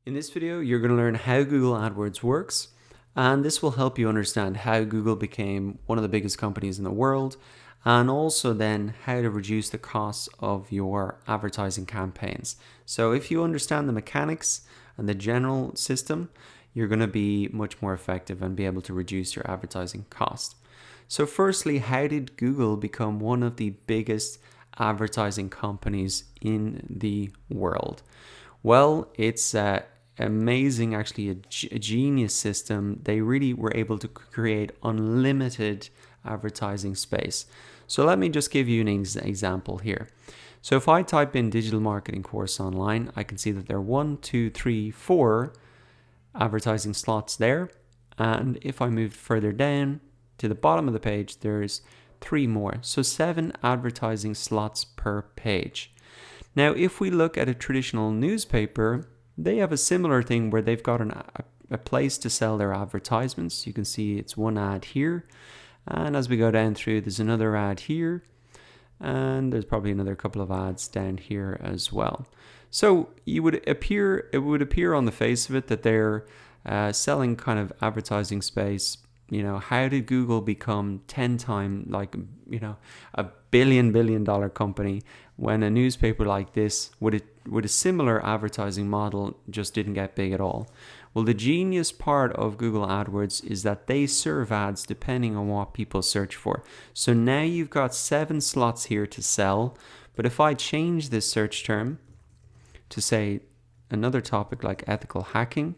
In this video, you're going to learn how Google AdWords works, and this will help you understand how Google became one of the biggest companies in the world, and also then how to reduce the costs of your advertising campaigns. So if you understand the mechanics and the general system, you're going to be much more effective and be able to reduce your advertising cost. So firstly, how did Google become one of the biggest advertising companies in the world? Well, it's amazing, actually a genius system. They really were able to create unlimited advertising space. So let me just give you an example here. So if I type in digital marketing course online, I can see that there are 4 advertising slots there. And if I move further down to the bottom of the page, there's 3 more. So 7 advertising slots per page. Now, if we look at a traditional newspaper, they have a similar thing where they've got a place to sell their advertisements. You can see it's one ad here. And as we go down through, there's another ad here. And there's probably another couple of ads down here as well. So it would appear on the face of it that they're selling kind of advertising space. You know, how did Google become 10 times, like, you know, a billion dollar company when a newspaper like this with a similar advertising model just didn't get big at all? Well, the genius part of Google AdWords is that they serve ads depending on what people search for. So now you've got 7 slots here to sell. But if I change this search term to say another topic like ethical hacking,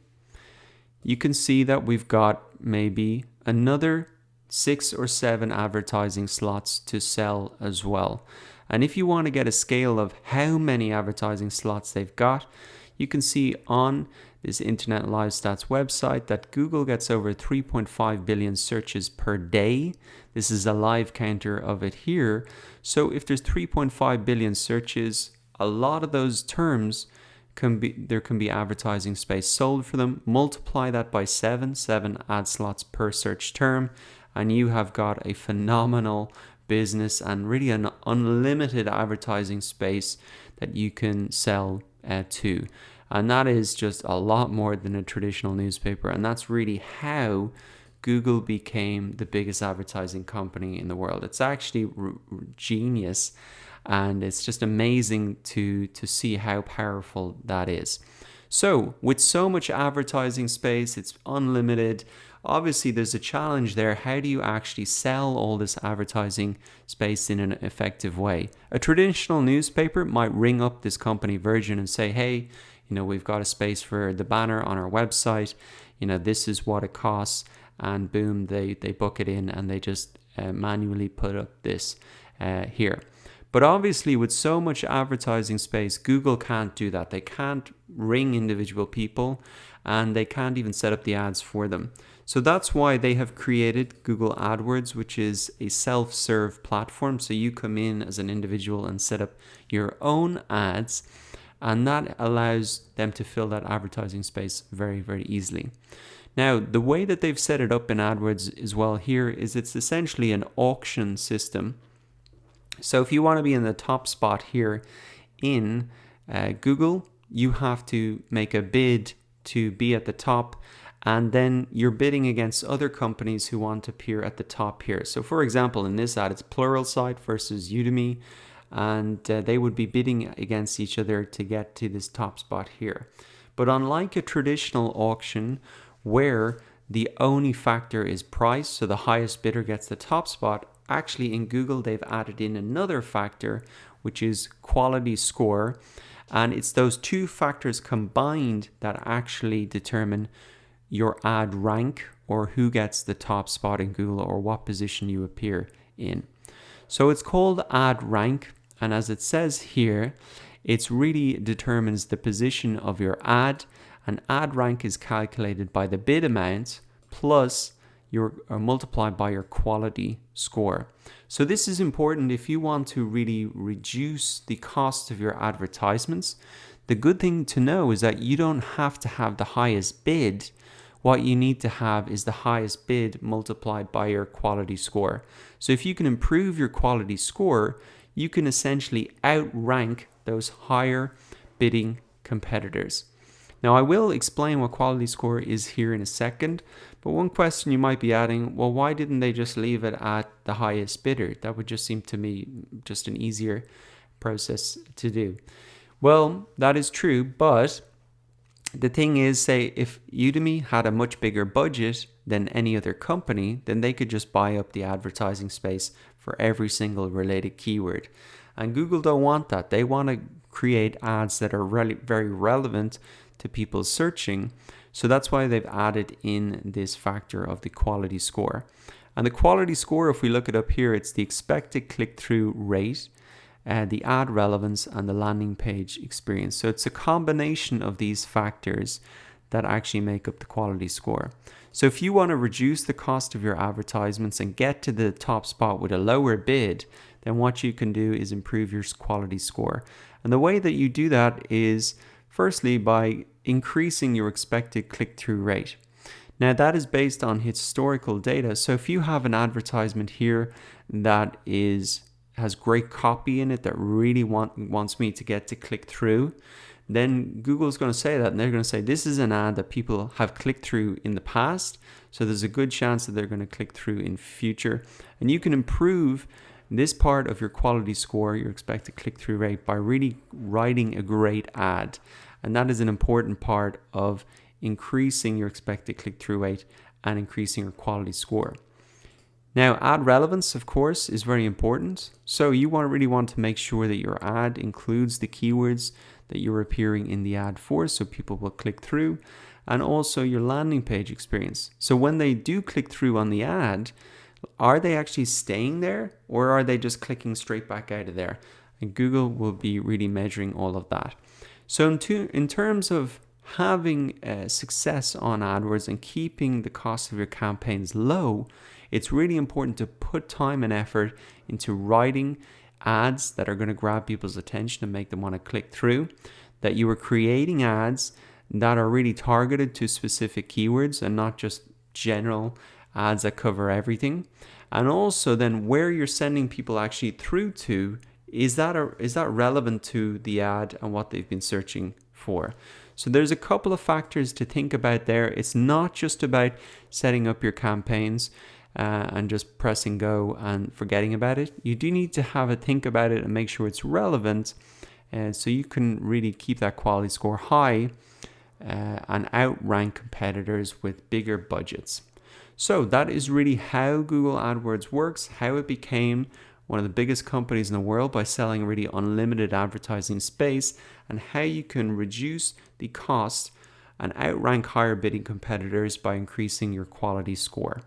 you can see that we've got maybe another 6 or 7 advertising slots to sell as well. And if you want to get a scale of how many advertising slots they've got, you can see on this Internet Live Stats website that Google gets over 3.5 billion searches per day. This is a live counter of it here. So if there's 3.5 billion searches, a lot of those terms there can be advertising space sold for them. Multiply that by 7 ad slots per search term, and you have got a phenomenal business and really an unlimited advertising space that you can sell to. And that is just a lot more than a traditional newspaper. And that's really how Google became the biggest advertising company in the world. It's actually genius. And it's just amazing to see how powerful that is. So with so much advertising space, it's unlimited. Obviously, there's a challenge there. How do you actually sell all this advertising space in an effective way? A traditional newspaper might ring up this company Virgin and say, hey, you know, we've got a space for the banner on our website. You know, this is what it costs. And boom, they book it in and they just manually put up this here. But obviously, with so much advertising space, Google can't do that. They can't ring individual people, and they can't even set up the ads for them. So that's why they have created Google AdWords, which is a self-serve platform. So you come in as an individual and set up your own ads, and that allows them to fill that advertising space very, very easily. Now, the way that they've set it up in AdWords as well here is it's essentially an auction system. So if you want to be in the top spot here in Google, you have to make a bid to be at the top, and then you're bidding against other companies who want to appear at the top here. So for example, in this ad, it's Pluralsight versus Udemy, and they would be bidding against each other to get to this top spot here. But unlike a traditional auction where the only factor is price, so the highest bidder gets the top spot, actually in Google they've added in another factor, which is quality score, and it's those 2 factors combined that actually determine your ad rank, or who gets the top spot in Google, or what position you appear in. So it's called ad rank, and as it says here, it really determines the position of your ad, and ad rank is calculated by the bid amount plus multiplied by your quality score. So this is important if you want to really reduce the cost of your advertisements. The good thing to know is that you don't have to have the highest bid. What you need to have is the highest bid multiplied by your quality score. So if you can improve your quality score, you can essentially outrank those higher bidding competitors. Now, I will explain what quality score is here in a second, but one question you might be adding, well, why didn't they just leave it at the highest bidder? That would just seem to me just an easier process to do. Well, that is true, but the thing is, say, if Udemy had a much bigger budget than any other company, then they could just buy up the advertising space for every single related keyword. And Google don't want that. They want to create ads that are really very relevant to people searching. So that's why they've added in this factor of the quality score. And the quality score, if we look it up here, it's the expected click-through rate, the ad relevance, and the landing page experience. So it's a combination of these factors that actually make up the quality score. So if you want to reduce the cost of your advertisements and get to the top spot with a lower bid, then what you can do is improve your quality score. And the way that you do that is firstly by increasing your expected click-through rate. Now that is based on historical data. So if you have an advertisement here that has great copy in it that really wants me to get to click through, then Google's going to say that, and they're going to say this is an ad that people have clicked through in the past, so there's a good chance that they're going to click through in future. And you can improve this part of your quality score, your expected click-through rate, by really writing a great ad. And that is an important part of increasing your expected click-through rate and increasing your quality score. Now, ad relevance, of course, is very important. So you really want to make sure that your ad includes the keywords that you're appearing in the ad for, so people will click through, and also your landing page experience. So when they do click through on the ad, are they actually staying there, or are they just clicking straight back out of there? And Google will be really measuring all of that. So in terms of having success on AdWords and keeping the cost of your campaigns low, it's really important to put time and effort into writing ads that are going to grab people's attention and make them want to click through, that you are creating ads that are really targeted to specific keywords and not just general ads that cover everything. And also then where you're sending people actually through to, is that relevant to the ad and what they've been searching for? So there's a couple of factors to think about there. It's not just about setting up your campaigns and just pressing go and forgetting about it. You do need to have a think about it and make sure it's relevant, so you can really keep that quality score high and outrank competitors with bigger budgets. So that is really how Google AdWords works, how it became one of the biggest companies in the world by selling really unlimited advertising space, and how you can reduce the cost and outrank higher bidding competitors by increasing your quality score.